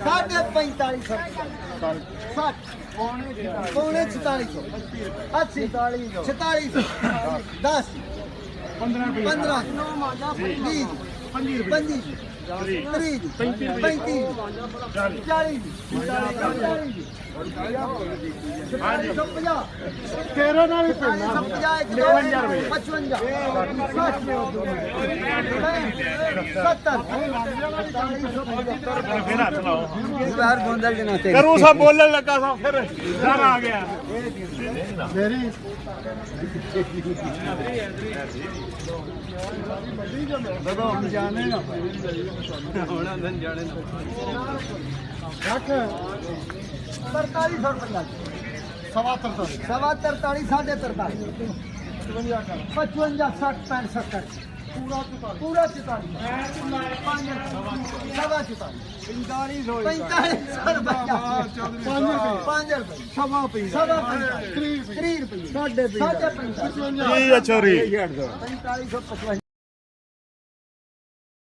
साढ़े 45 पौने 44 80 46 10 15 20 25 30 35 40 तेरे नाल ही पेना 55 करूं सब बोलने लगा सा फिर डर आ गया मेरी देखो हम जाने ना होना दिन जाने ना रख 43 सवा 43 सवा 43 साढ़े 43 55 60 65 70 पूरा 44 सवा 44 45 सवा 30 रुपये साढ़े 45 छोरी 4555